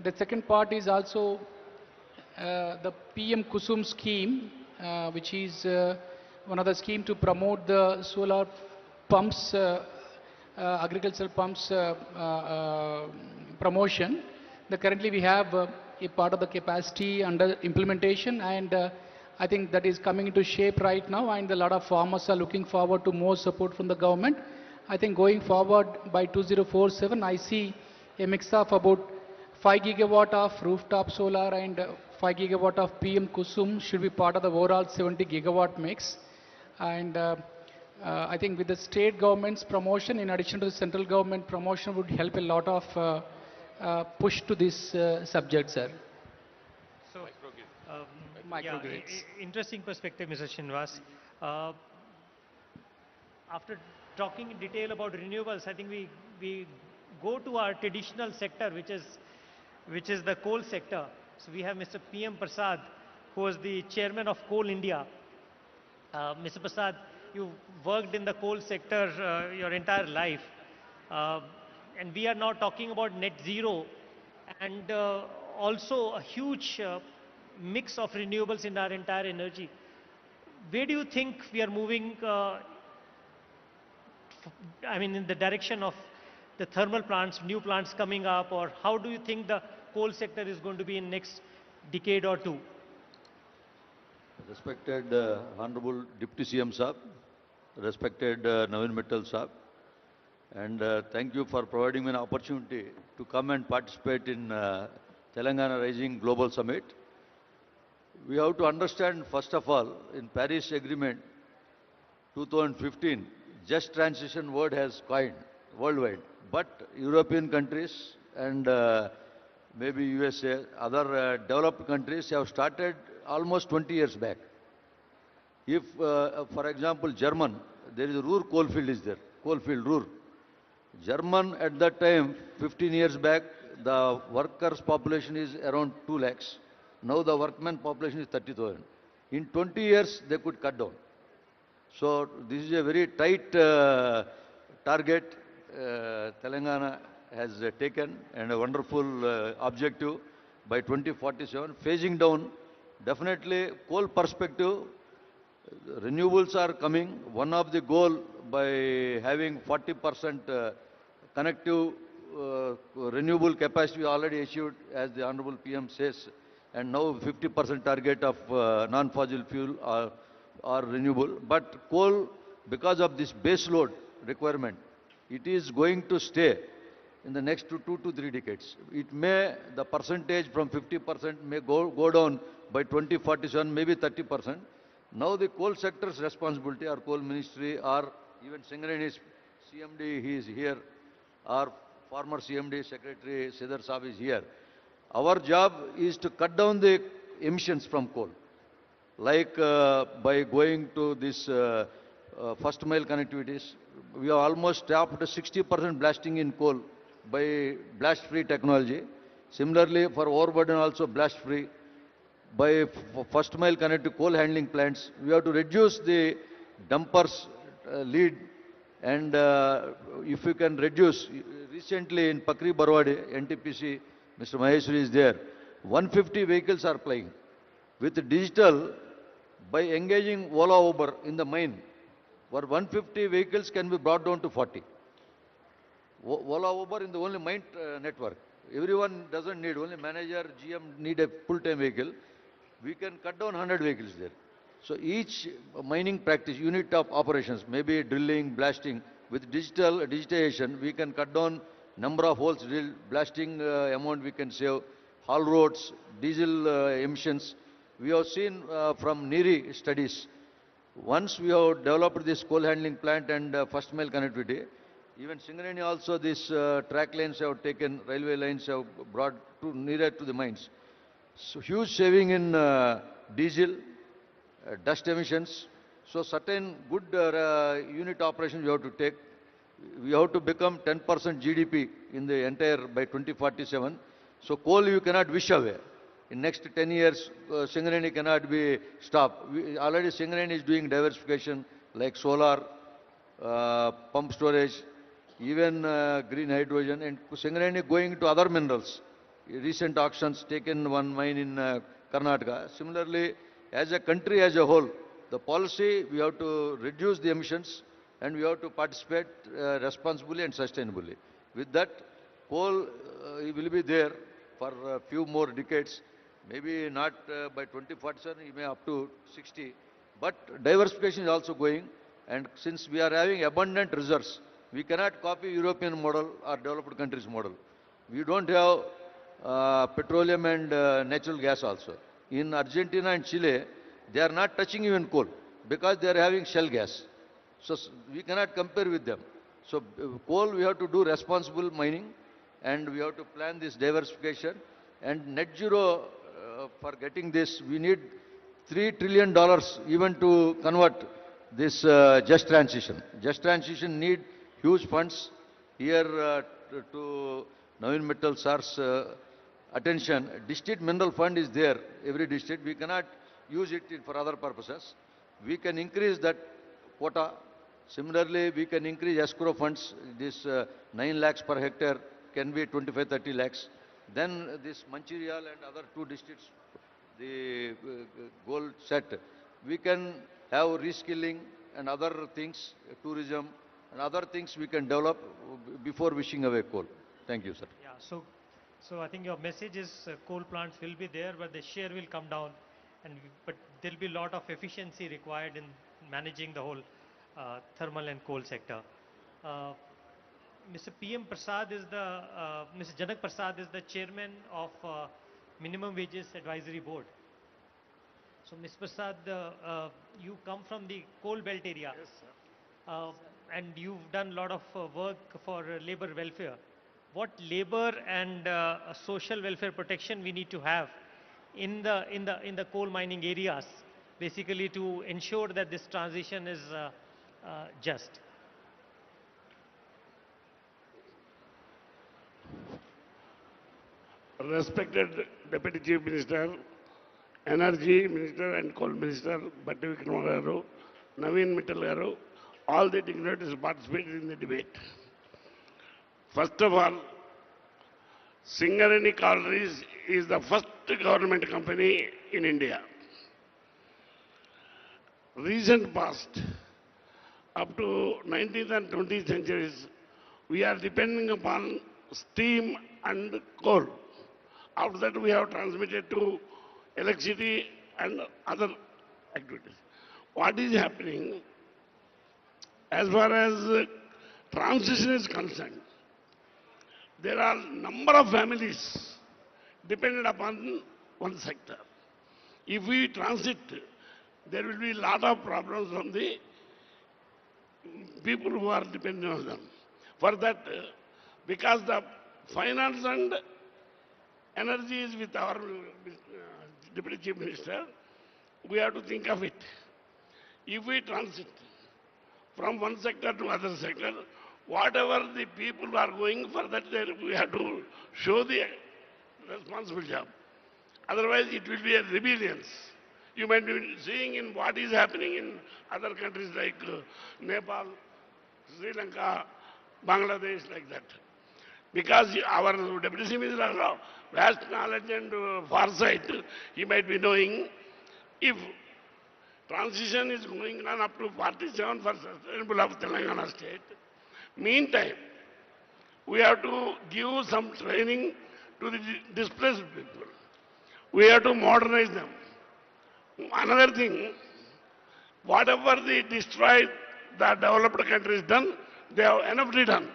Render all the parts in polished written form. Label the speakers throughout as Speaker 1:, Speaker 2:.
Speaker 1: The second part is also the PM Kusum scheme, which is one of the scheme to promote the solar pumps, agricultural pumps promotion. Currently we have a part of the capacity under implementation, and I think that is coming into shape right now, and a lot of farmers are looking forward to more support from the government. I think going forward by 2047, I see a mix of about 5 gigawatt of rooftop solar and 5 gigawatt of PM Kusum should be part of the overall 70 gigawatt mix. And I think with the state government's promotion, in addition to the central government promotion, would help a lot of push to this subject, sir.
Speaker 2: So,
Speaker 1: Microgrids.
Speaker 2: interesting perspective, Mr. Srinivas. After talking in detail about renewables, I think we go to our traditional sector, which is the coal sector. So we have Mr. PM Prasad, who was the chairman of Coal India. Mr. Prasad, you worked in the coal sector your entire life. And we are now talking about net zero and also a huge mix of renewables in our entire energy. Where do you think we are moving, in the direction of the thermal plants, new plants coming up, or how do you think the coal sector is going to be in next decade or two?
Speaker 3: Respected Honorable Deputy CM Saab, respected Navin Mittal Saab, and thank you for providing me an opportunity to come and participate in Telangana Rising Global Summit. We have to understand, first of all, in Paris Agreement 2015, just transition word has coined worldwide, but European countries and maybe USA, other developed countries have started almost 20 years back. If, for example, German, there is a Ruhr coalfield is there, coalfield Ruhr. German at that time, 15 years back, the workers' population is around 2 lakhs. Now the workman population is 30,000. In 20 years, they could cut down. So this is a very tight target Telangana has taken, and a wonderful objective by 2047, phasing down. Definitely coal perspective, renewables are coming. One of the goal by having 40% connective renewable capacity we already achieved, as the Honorable PM says, and now 50% target of non-fossil fuel are renewable. But coal, because of this base load requirement, it is going to stay in the next 2 to 3 decades. It may, the percentage from 50% may go down by 2047, maybe 30%. Now the coal sector's responsibility, our coal ministry, or even Singareni's CMD, he is here, our former CMD Secretary Siddhar Saab is here. Our job is to cut down the emissions from coal, like by going to this first mile connectivities. We have almost stopped 60% blasting in coal by blast-free technology. Similarly, for overburden also blast-free. By first mile connected coal handling plants, we have to reduce the dumpers lead, and if you can reduce, recently in Pakri Barwadi, NTPC, Mr. Maheshwari is there, 150 vehicles are plying. With digital, by engaging Ola Uber in the mine, where 150 vehicles can be brought down to 40. Ola Uber in the only mine network. Everyone doesn't need, only manager, GM need a full-time vehicle. We can cut down 100 vehicles there. So each mining practice, unit of operations, maybe drilling, blasting, with digitization, we can cut down number of holes drilled, blasting amount we can save, haul roads, diesel emissions. We have seen from NERI studies, once we have developed this coal handling plant and first mile connectivity, even Singareni also these track lines have taken, railway lines have brought to nearer to the mines. So huge saving in diesel, dust emissions. So certain good unit operations we have to take. We have to become 10% GDP in the entire by 2047. So coal you cannot wish away. In next 10 years, Singareni cannot be stopped. Already Singareni is doing diversification like solar, pump storage, even green hydrogen, and Singareni going to other minerals. recent auctions taken one mine in Karnataka. Similarly, as a country as a whole, the policy, we have to reduce the emissions and we have to participate responsibly and sustainably. With that, coal will be there for a few more decades, maybe not by 2047, it may up to 60. But diversification is also going, and since we are having abundant reserves, we cannot copy European model or developed countries model. We don't have petroleum and natural gas also. In Argentina and Chile, they are not touching even coal because they are having shale gas. So we cannot compare with them. So coal we have to do responsible mining, and we have to plan this diversification. And net zero, for getting this, we need $3 trillion even to convert this just transition. Just transition need huge funds. Here to Navin Mittal sir's attention, district mineral fund is there, every district. We cannot use it for other purposes. We can increase that quota. Similarly, we can increase escrow funds. This 9 lakhs per hectare can be 25-30 lakhs. Then this Mancherial and other two districts, the goal set. We can have reskilling and other things, tourism and other things we can develop before wishing away coal. Thank you, sir.
Speaker 2: Yeah, so I think your message is coal plants will be there, but the share will come down, but there will be a lot of efficiency required in managing the whole thermal and coal sector. Mr. PM Prasad is the, Mr. Janak Prasad is the chairman of Minimum Wages Advisory Board. So, Mr. Prasad, you come from the coal belt area.
Speaker 4: Yes, sir.
Speaker 2: And you've done a lot of work for labor welfare. What labor and social welfare protection we need to have in the coal mining areas, basically to ensure that this transition is just?
Speaker 4: Respected Deputy Chief Minister, Energy Minister and Coal Minister, Batti Vikrama Garu, Navin Mittal Garu, all the dignitaries participated in the debate. First of all, Singareni Collieries is the first government company in India. Recent past, up to 19th and 20th centuries, we are depending upon steam and coal. After that, we have transmitted to electricity and other activities. What is happening as far as transition is concerned? There are number of families dependent upon one sector. If we transit, there will be a lot of problems from the people who are dependent on them. For that, because the finance and energy is with our Deputy Chief Minister, we have to think of it. If we transit from one sector to other sector, whatever the people are going for that, we have to show the responsible job. Otherwise, it will be a rebellion. You might be seeing in what is happening in other countries like Nepal, Sri Lanka, Bangladesh, like that. Because our Deputy Chief Minister has vast knowledge and foresight, he might be knowing if transition is going on up to 47 for sustainable of Telangana state. Meantime, we have to give some training to the displaced people. We have to modernize them. Another thing, whatever they destroyed, the developed countries done, they have enough done.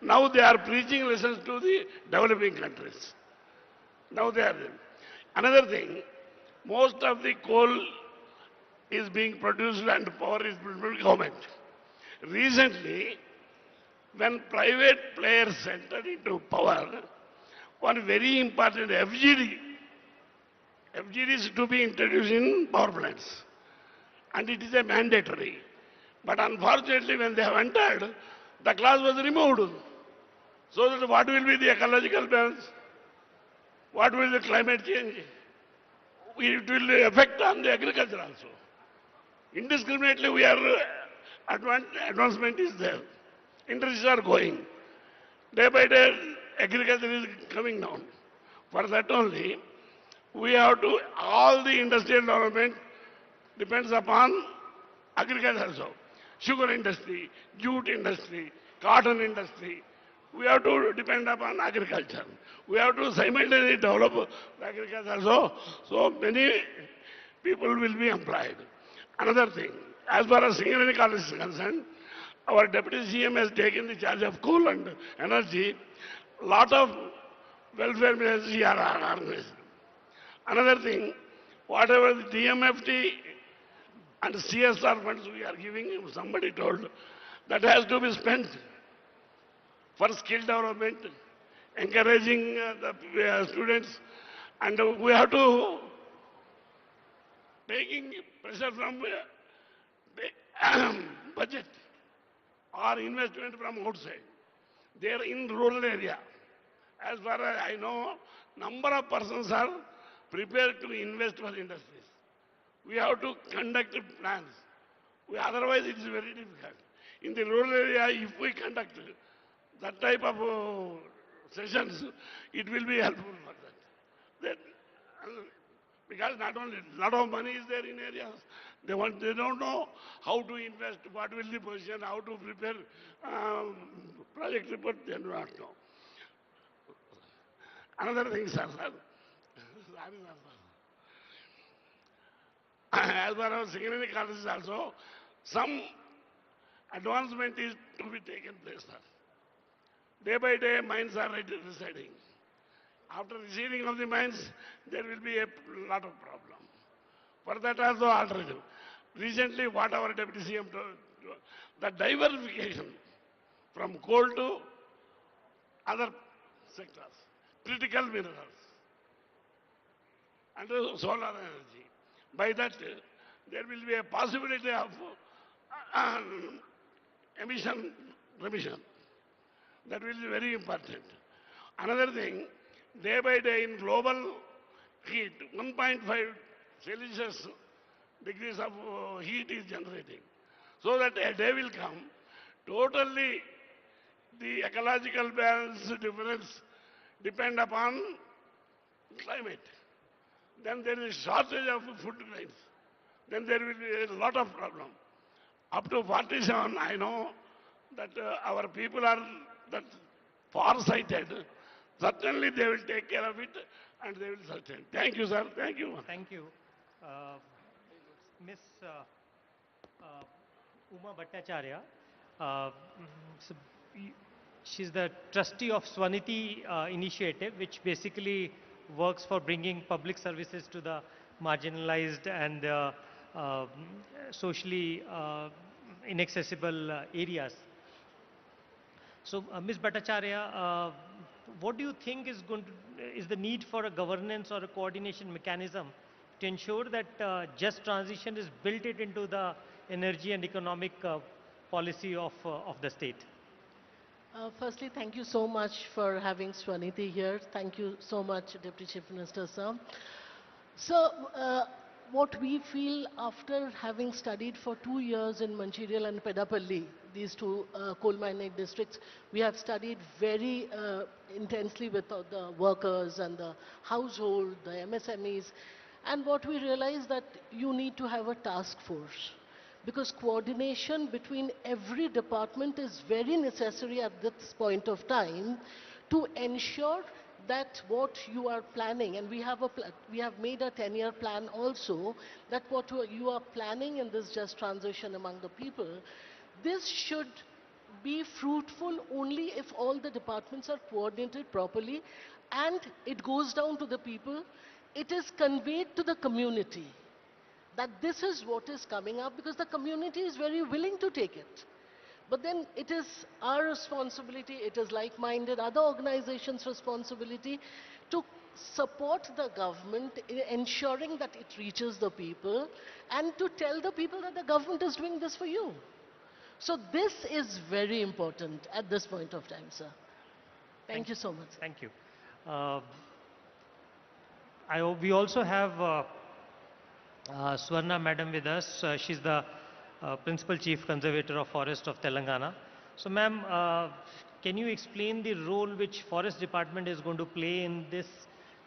Speaker 4: Now they are preaching lessons to the developing countries. Now they are there. Another thing, most of the coal is being produced and power is produced by government. Recently, when private players entered into power, one very important FGD is to be introduced in power plants. And it is a mandatory. But unfortunately, when they have entered, the clause was removed. So that what will be the ecological balance? What will the climate change? It will affect on the agriculture also. Indiscriminately, we are advancement is there. Industries are going. Day by day, agriculture is coming down. For that only, we have to, all the industrial development depends upon agriculture also. Sugar industry, jute industry, cotton industry. We have to depend upon agriculture. We have to simultaneously develop agriculture also. So many people will be employed. Another thing, as far as Singareni College is concerned, our Deputy CM has taken the charge of coal and energy. Lot of welfare ministries are organized. Another thing, whatever the DMFT and CSR funds we are giving, somebody told, that has to be spent for skill development, encouraging the students, and we have to taking pressure from the budget or investment from outside. They are in rural area. As far as I know, number of persons are prepared to invest for industries. We have to conduct plans. Otherwise, it is very difficult. In the rural area, if we conduct that type of sessions, it will be helpful for that. Because not only a lot of money is there in areas, they don't know how to invest, what will the position, how to prepare project report, they do not know. Another thing, sir. As far as Singareni College is also, some advancement is to be taken place, sir. Day by day, mines are residing. After receiving of the mines, there will be a lot of problem. For that also alternative. Recently, what our Deputy CM told, the diversification from coal to other sectors, critical minerals, and solar energy. By that, there will be a possibility of emission remission. That will be very important. Another thing, day by day in global heat, 1.5 Celsius degrees of heat is generating. So that a day will come, totally the ecological balance difference depend upon climate. Then there is shortage of food grains. Then there will be a lot of problem. Up to 47, I know that our people are that far-sighted. Certainly they will take care of it and they will sustain. Thank you, sir. Thank you.
Speaker 2: Thank you. Miss Uma Bhattacharya, so she's the trustee of Swaniti initiative, which basically works for bringing public services to the marginalized and socially inaccessible areas. So, Ms. Bhattacharya, what do you think is the need for a governance or a coordination mechanism to ensure that just transition is built into the energy and economic policy of the state?
Speaker 5: Firstly, thank you so much for having Swaniti here. Thank you so much, Deputy Chief Minister, sir. So, what we feel after having studied for 2 years in Mancherial and Pedapalli, these two coal mining districts, we have studied very intensely with the workers and the household, the MSMEs, and what we realized that you need to have a task force, because coordination between every department is very necessary at this point of time to ensure that what you are planning, and we have made a 10-year plan also, that what you are planning in this just transition among the people, this should be fruitful only if all the departments are coordinated properly and it goes down to the people. It is conveyed to the community that this is what is coming up, because the community is very willing to take it. But then it is our responsibility, it is like-minded other organizations' responsibility to support the government in ensuring that it reaches the people and to tell the people that the government is doing this for you. So this is very important at this point of time, sir. Thank you so much.
Speaker 2: Thank you. We also have Swarna Madam with us. She's the Principal Chief Conservator of Forest of Telangana. So ma'am, can you explain the role which Forest Department is going to play in this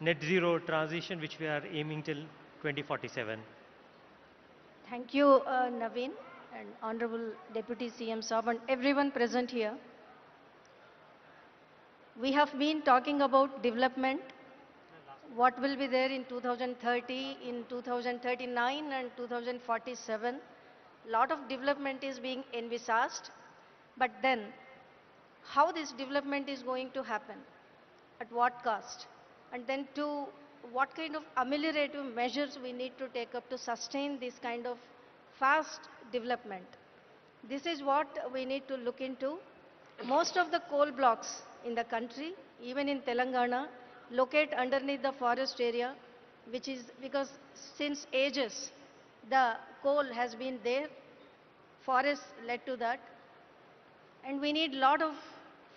Speaker 2: net zero transition which we are aiming till 2047.
Speaker 6: Thank you, Naveen and Honorable Deputy CM Saab and everyone present here. We have been talking about development, what will be there in 2030, in 2039 and 2047. Lot of development is being envisaged, but then how this development is going to happen, at what cost, and then to what kind of ameliorative measures we need to take up to sustain this kind of fast development. This is what we need to look into. Most of the coal blocks in the country, even in Telangana, locate underneath the forest area, which is because since ages the coal has been there, forests led to that, and we need lot of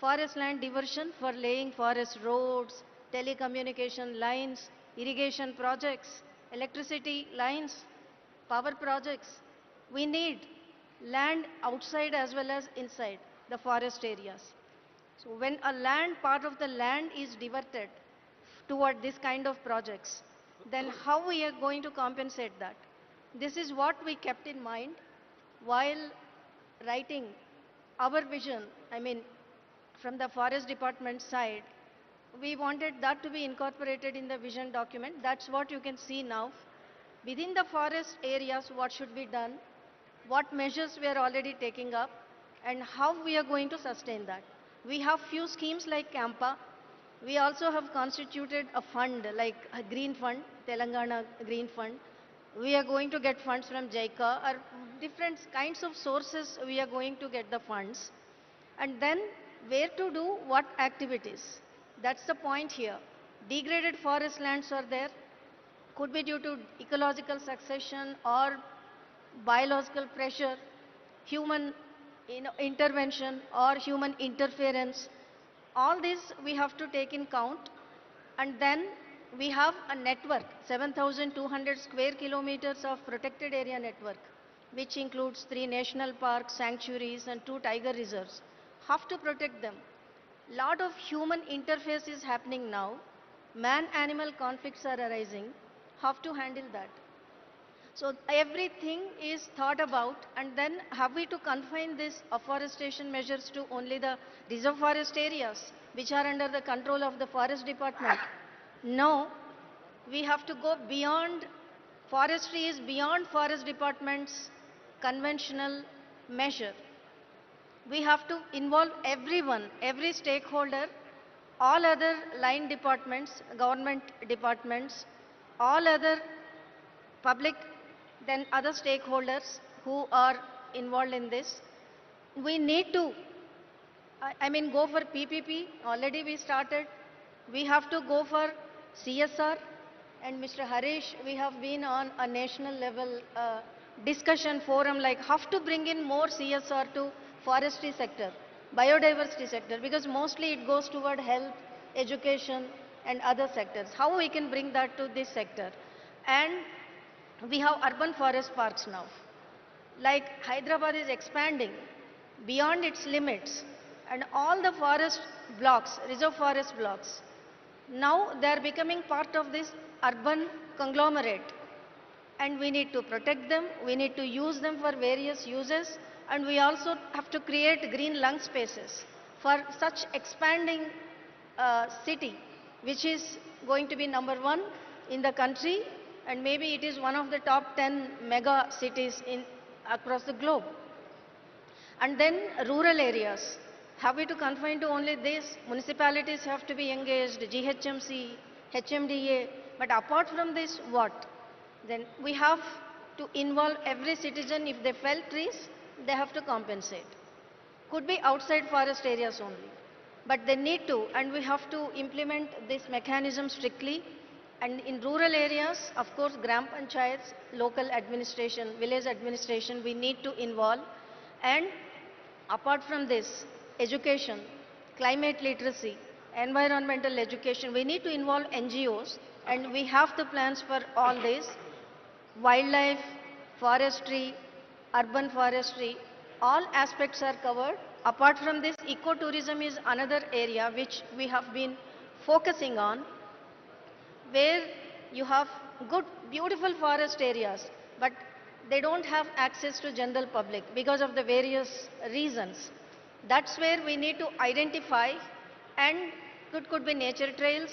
Speaker 6: forest land diversion for laying forest roads, telecommunication lines, irrigation projects, electricity lines, power projects. We need land outside as well as inside the forest areas. So when a land, part of the land is diverted toward this kind of projects, then how we are going to compensate that? This is what we kept in mind while writing our vision. I mean, from the forest department side, we wanted that to be incorporated in the vision document. That's what you can see now. Within the forest areas, what should be done, what measures we are already taking up, and how we are going to sustain that. We have few schemes like CAMPA. We also have constituted a fund like a green fund, Telangana Green Fund. We are going to get funds from JICA or different kinds of sources we are going to get the funds. And then where to do what activities. That's the point here. Degraded forest lands are there. Could be due to ecological succession or biological pressure, human intervention or human interference. All this we have to take in count. And then we have a network, 7,200 square kilometers of protected area network, which includes 3 national parks, sanctuaries and 2 tiger reserves. Have to protect them. Lot of human interface is happening now. Man-animal conflicts are arising. Have to handle that. So everything is thought about, and then have we to confine this afforestation measures to only the reserve forest areas which are under the control of the forest department? No, we have to go beyond. Forestry is beyond forest department's conventional measure. We have to involve everyone, every stakeholder, all other line departments, government departments, all other public, then other stakeholders who are involved in this. We need to, go for PPP, already we started. We have to go for CSR, and Mr. Harish, we have been on a national level discussion forum like how to bring in more CSR to forestry sector, biodiversity sector, because mostly it goes toward health, education and other sectors. How we can bring that to this sector? And we have urban forest parks now. Like Hyderabad is expanding beyond its limits, and all the forest blocks, reserve forest blocks, now they are becoming part of this urban conglomerate. And we need to protect them, we need to use them for various uses, and we also have to create green lung spaces for such expanding city, which is going to be #1 in the country, and maybe it is one of the top 10 mega cities across the globe. And then rural areas. Have we to confine to only this? Municipalities have to be engaged, GHMC, HMDA, but apart from this, what? Then we have to involve every citizen. If they fell trees, they have to compensate. Could be outside forest areas only, but they need to, and we have to implement this mechanism strictly. And in rural areas, of course, gram panchayats, local administration, village administration, we need to involve. And apart from this, education, climate literacy, environmental education, we need to involve NGOs, and we have the plans for all this. Wildlife, forestry, urban forestry, all aspects are covered. Apart from this, ecotourism is another area which we have been focusing on. where you have good, beautiful forest areas, but they don't have access to general public because of the various reasons. That's where we need to identify, and it could be nature trails,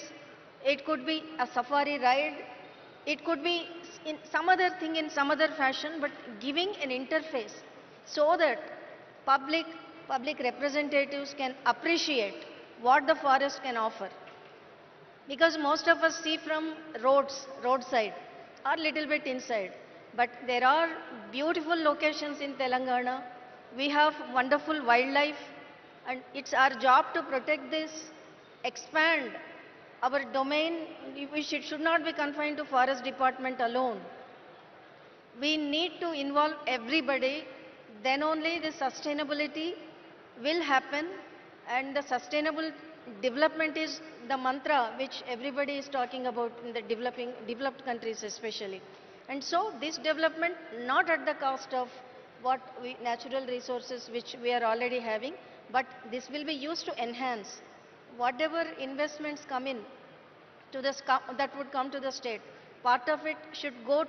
Speaker 6: it could be a safari ride, it could be in some other thing in some other fashion, but giving an interface so that public, public representatives can appreciate what the forest can offer. Because most of us see from roadside, or little bit inside. But there are beautiful locations in Telangana. We have wonderful wildlife, and it's our job to protect this, expand our domain. Should not be confined to forest department alone. We need to involve everybody, then only the sustainability will happen, and the sustainable development is the mantra which everybody is talking about in the developed countries especially. And so this development not at the cost of natural resources which we are already having, but this will be used to enhance whatever investments come in to that would come to the state. Part of it should go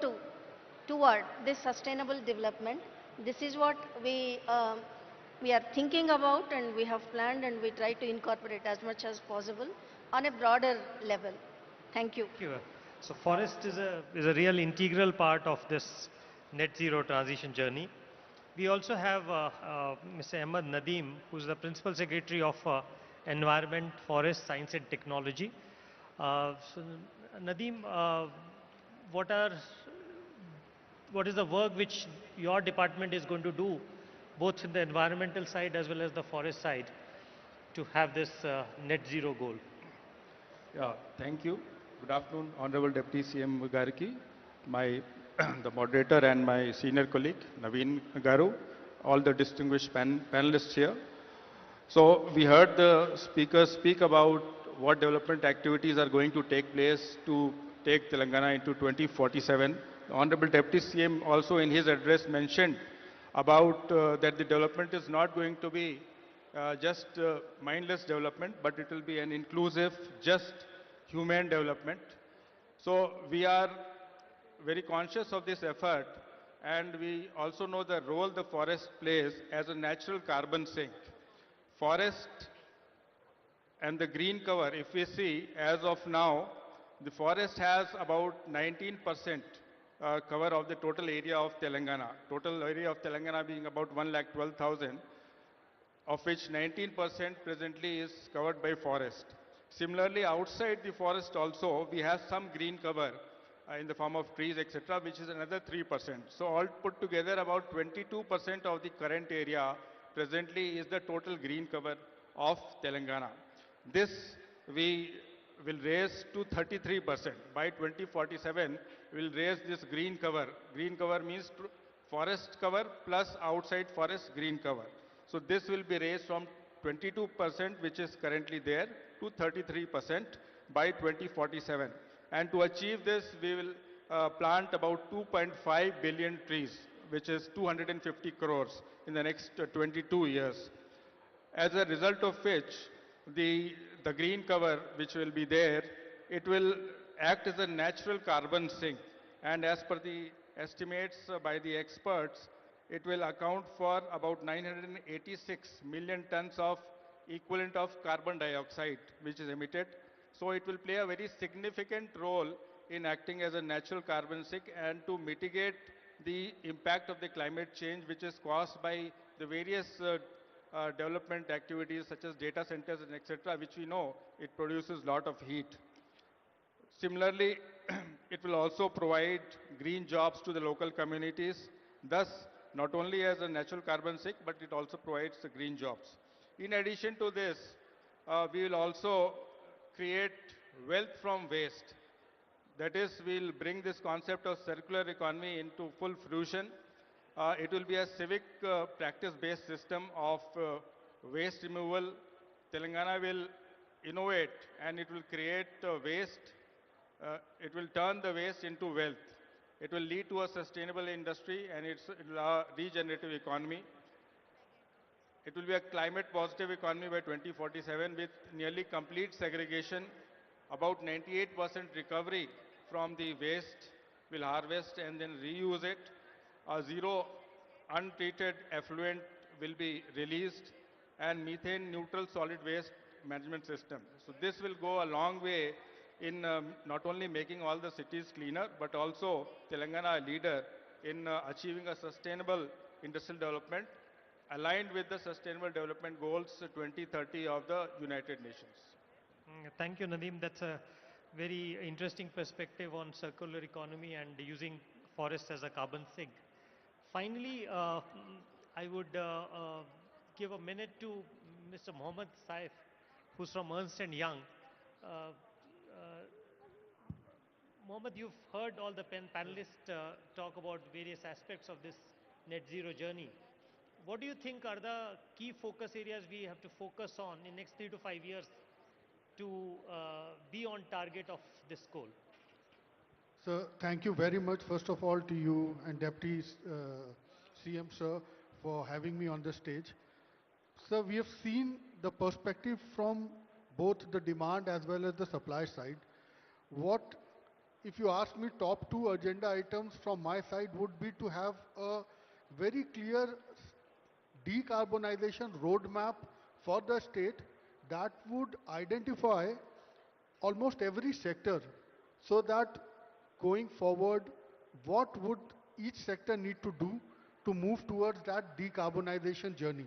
Speaker 6: toward this sustainable development. This is what we are thinking about, and we have planned, and we try to incorporate as much as possible on a broader level. Thank you.
Speaker 2: Thank you. So forest is a real integral part of this net zero transition journey. We also have Mr. Ahmed Nadeem, who is the Principal Secretary of Environment, Forest, Science and Technology. So Nadeem, what is the work which your department is going to do, both in the environmental side as well as the forest side, to have this net zero goal?
Speaker 7: Yeah, thank you. Good afternoon, Honorable Deputy CM Gariki, my the moderator and my senior colleague Naveen Garu, all the distinguished panelists here. So we heard the speakers speak about what development activities are going to take place to take Telangana into 2047. The Honorable Deputy CM also in his address mentioned about that the development is not going to be just mindless development, but it will be an inclusive, just human development. So we are very conscious of this effort, and we also know the role the forest plays as a natural carbon sink. Forest and the green cover, if we see as of now, the forest has about 19% cover of the total area of Telangana. Total area of Telangana being about 1,12,000, of which 19% presently is covered by forest. Similarly, outside the forest also, we have some green cover in the form of trees, etc., which is another 3%. So all put together, about 22% of the current area presently is the total green cover of Telangana. This we will raise to 33%. By 2047, we will raise this green cover. Green cover means forest cover plus outside forest green cover. So this will be raised from 22%, which is currently there, to 33% by 2047. And to achieve this, we will plant about 2.5 billion trees, which is 250 crores in the next 22 years. As a result of which, the green cover which will be there, it will act as a natural carbon sink. And as per the estimates by the experts, it will account for about 986 million tons of equivalent of carbon dioxide, which is emitted. So it will play a very significant role in acting as a natural carbon sink and to mitigate the impact of the climate change, which is caused by the various development activities such as data centers and etc., which we know it produces a lot of heat. Similarly, it will also provide green jobs to the local communities, thus not only as a natural carbon sink, but it also provides the green jobs. In addition to this, we will also create wealth from waste. That is, we'll bring this concept of circular economy into full fruition. It will be a civic practice-based system of waste removal. Telangana will innovate and it will create waste. It will turn the waste into wealth. It will lead to a sustainable industry and it's a regenerative economy. It will be a climate positive economy by 2047 with nearly complete segregation about 98% recovery from the waste, will harvest and then reuse it. A zero untreated effluent will be released, and methane neutral solid waste management system. So this will go a long way in not only making all the cities cleaner, but also Telangana a leader in achieving a sustainable industrial development aligned with the Sustainable Development Goals 2030 of the United Nations.
Speaker 2: Thank you, Nadeem. That's a very interesting perspective on circular economy and using forests as a carbon sink. Finally, I would give a minute to Mr. Mohammed Saif, who's from Ernst& Young. Uh, uh, Mohammed, you've heard all the panelists talk about various aspects of this net zero journey. What do you think are the key focus areas we have to focus on in next 3 to 5 years to be on target of this goal?
Speaker 8: Sir, thank you very much, first of all, to you and Deputy CM, sir, for having me on the stage. Sir, we have seen the perspective from both the demand as well as the supply side. What, if you ask me, top two agenda items from my side would be to have a very clear decarbonization roadmap for the state that would identify almost every sector so that going forward, what would each sector need to do to move towards that decarbonization journey?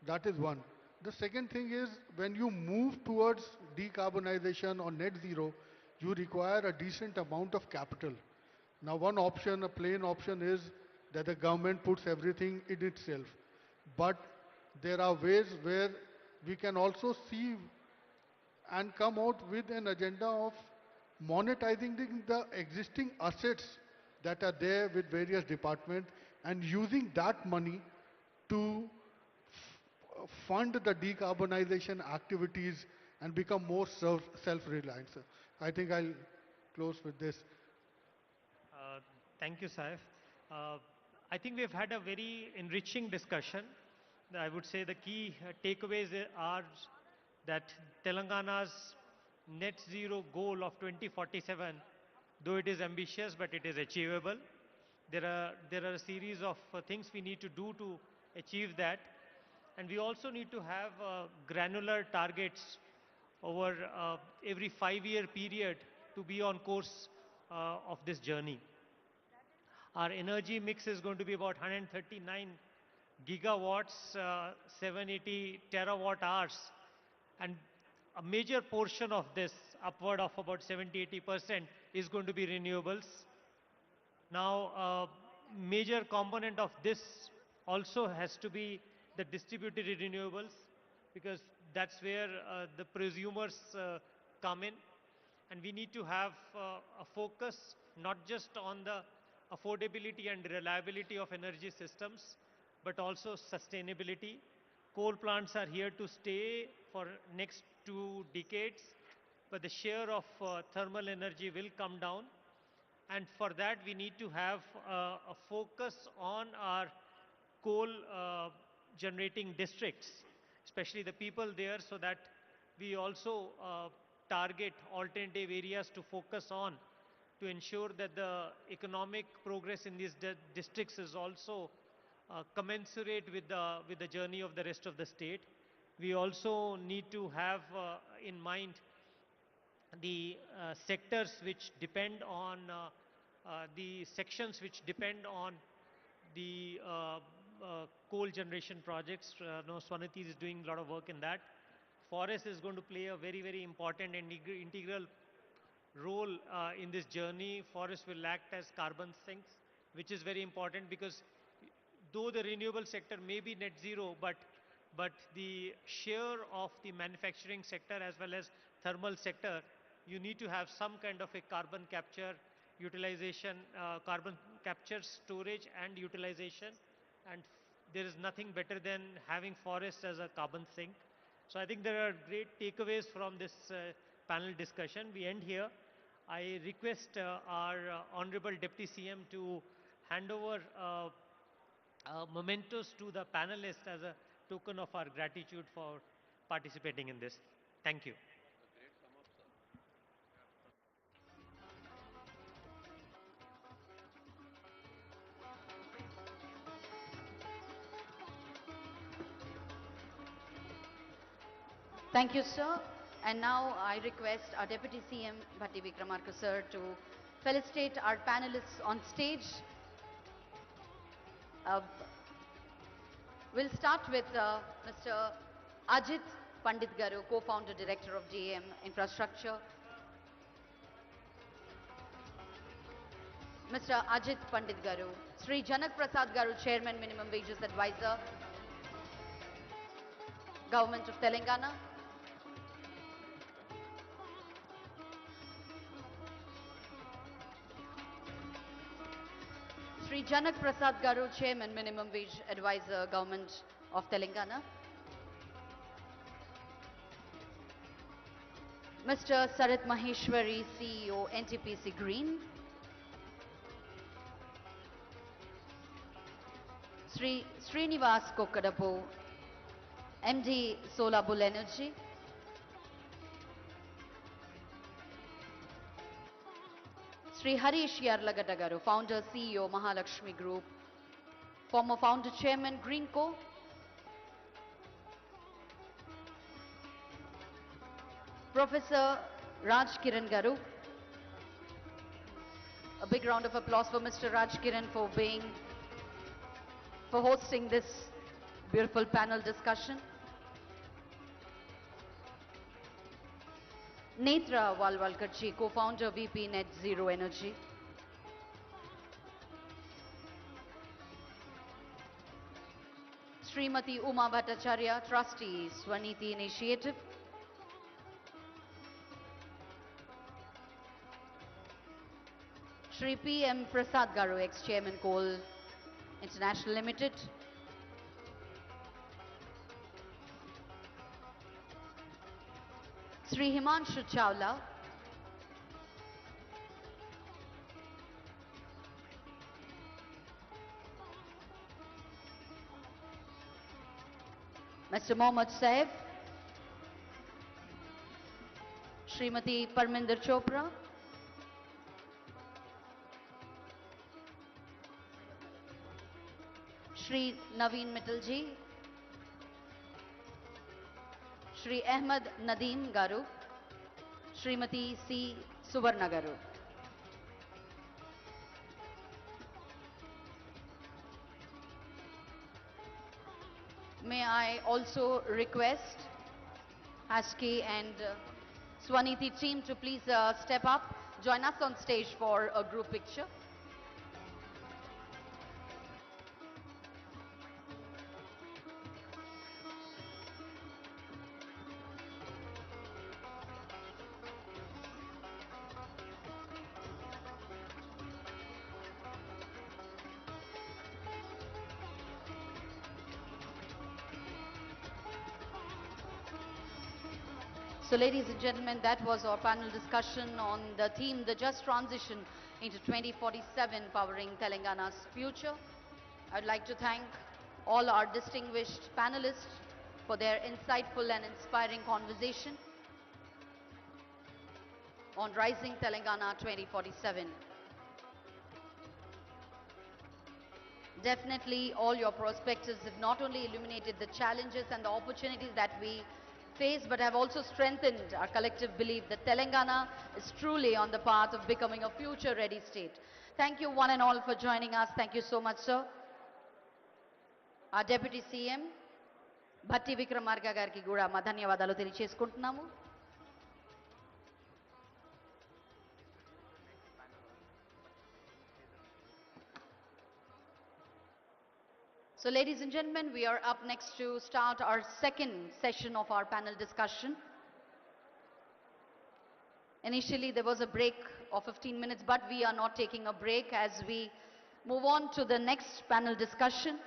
Speaker 8: That is one. The second thing is when you move towards decarbonization or net zero, you require a decent amount of capital. Now one option, a plain option is that the government puts everything in itself. But there are ways where we can also see and come out with an agenda of monetizing the existing assets that are there with various departments and using that money to fund the decarbonization activities and become more self-reliant. Sir. I think I'll close with this.
Speaker 2: Uh, Thank you, Saif. Uh, I think we've had a very enriching discussion. I would say the key takeaways are that Telangana's net zero goal of 2047, though it is ambitious, but it is achievable. There are a series of things we need to do to achieve that. And we also need to have granular targets over every 5-year period to be on course of this journey. Our energy mix is going to be about 139 gigawatts, 780 terawatt hours. And a major portion of this, upward of about 70-80%, is going to be renewables. Now, a major component of this also has to be the distributed renewables, because that's where the prosumers come in. And we need to have a focus not just on the affordability and reliability of energy systems, but also sustainability. Coal plants are here to stay for next 2 decades, but the share of thermal energy will come down. And for that, we need to have a focus on our coal generating districts, especially the people there, so that we also target alternative areas to focus on to ensure that the economic progress in these districts is also commensurate with the journey of the rest of the state. We also need to have in mind the sectors which depend on the sections which depend on the coal generation projects. No, Swanati is doing a lot of work in that. Forest is going to play a very, very important and integral role in this journey. Forests will act as carbon sinks, which is very important because though the renewable sector may be net zero, but the share of the manufacturing sector as well as thermal sector, you need to have some kind of a carbon capture, utilization, carbon capture, storage and utilization. And there is nothing better than having forests as a carbon sink. So I think there are great takeaways from this panel discussion. We end here. I request our Honorable Deputy CM to hand over mementos to the panelists as a token of our gratitude for participating in this. Thank you.
Speaker 9: Thank you, sir. And now I request our Deputy CM, Bhatti Vikramarka, sir, to felicitate our panelists on stage. Uh, we'll start with Mr. Ajit Pandit Garu, co-founder, director of JM Infrastructure. Mr. Ajit Pandit Garu. Sri Janak Prasad Garu, Chairman, Minimum Wages Advisor, Government of Telangana. Sri Janak Prasad Garu, Chairman, Minimum Wage Advisor, Government of Telangana. Mr. Sarit Maheshwari, CEO, NTPC Green. Sri Srinivas Kokadapu, MD Solar Bull Energy. Sri Harish Yarlagada Garu, founder, CEO, Mahalakshmi Group, former founder, chairman, Greenco. Professor Raj Kiran Garu. A big round of applause for Mr. Raj Kiran for hosting this beautiful panel discussion. Netra Walwalkarji, co-founder, VP Net Zero Energy. Srimati Uma Bhattacharya, trustee, Swaniti Initiative. Sri P.M. Prasad Garu, ex-chairman, Coal International Limited. Sri Himanshu Chawla. Mr. Mohammad Saif. Srimati Parminder Chopra. Sri Naveen Mittalji. Sri Ahmed Nadeem Garu. Srimati C. Suvarna Garu. May I also request Ashki and Swaniti team to please step up, join us on stage for a group picture. So ladies and gentlemen, that was our panel discussion on the theme, the just transition into 2047, powering Telangana's future. I'd like to thank all our distinguished panelists for their insightful and inspiring conversation on Rising Telangana 2047. Definitely all your perspectives have not only illuminated the challenges and the opportunities that we face, but have also strengthened our collective belief that Telangana is truly on the path of becoming a future-ready state. Thank you one and all for joining us. Thank you so much, sir. Our Deputy CM, Bhatti Vikramarka gariki kuda ma ధన్యవాదాలు తెలియజేసుకుంటున్నాము. So ladies and gentlemen, we are up next to start our second session of our panel discussion. Initially there was a break of 15 minutes, but we are not taking a break as we move on to the next panel discussion.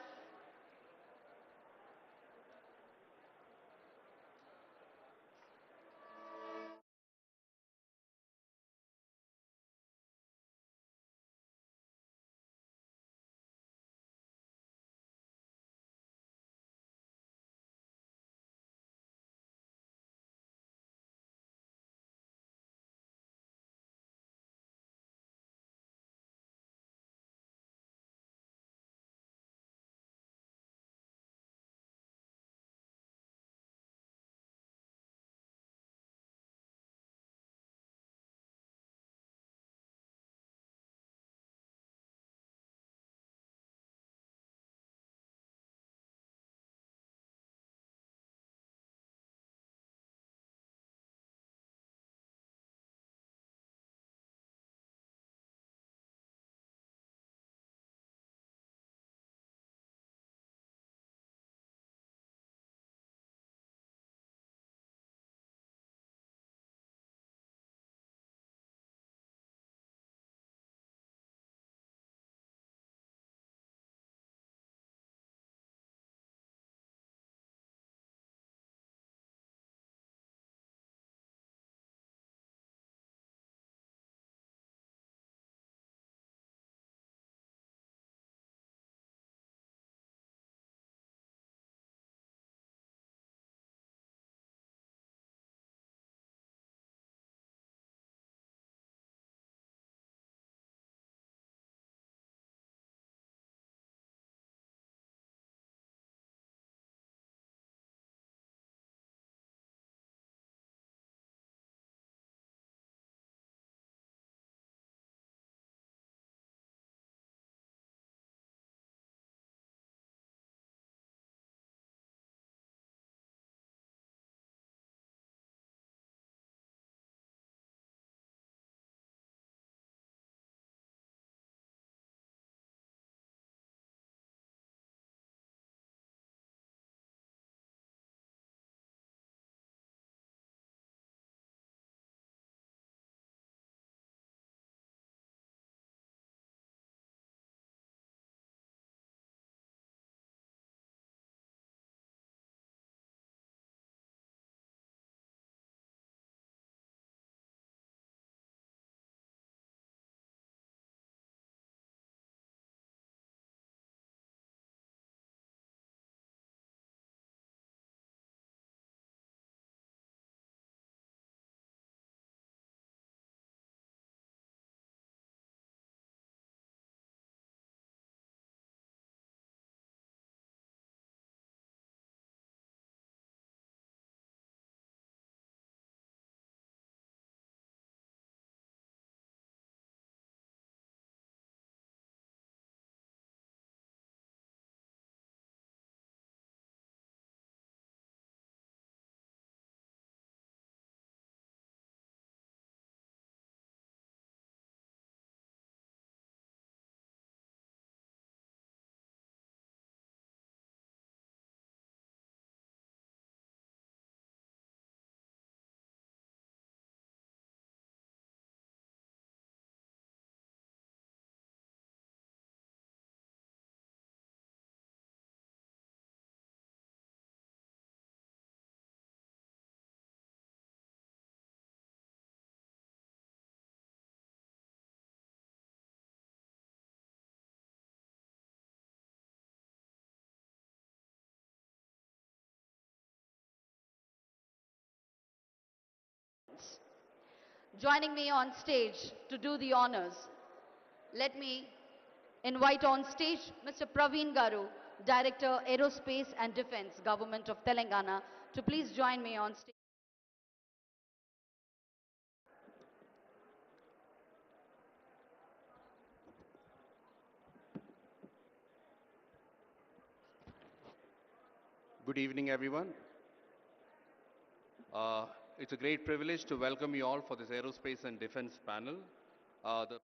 Speaker 9: Joining me on stage to do the honors, let me invite on stage Mr. Praveen Garu, Director, Aerospace and Defense, Government of Telangana, to please join me on stage.
Speaker 10: Good evening, everyone. It's a great privilege to welcome you all for this aerospace and defense panel. The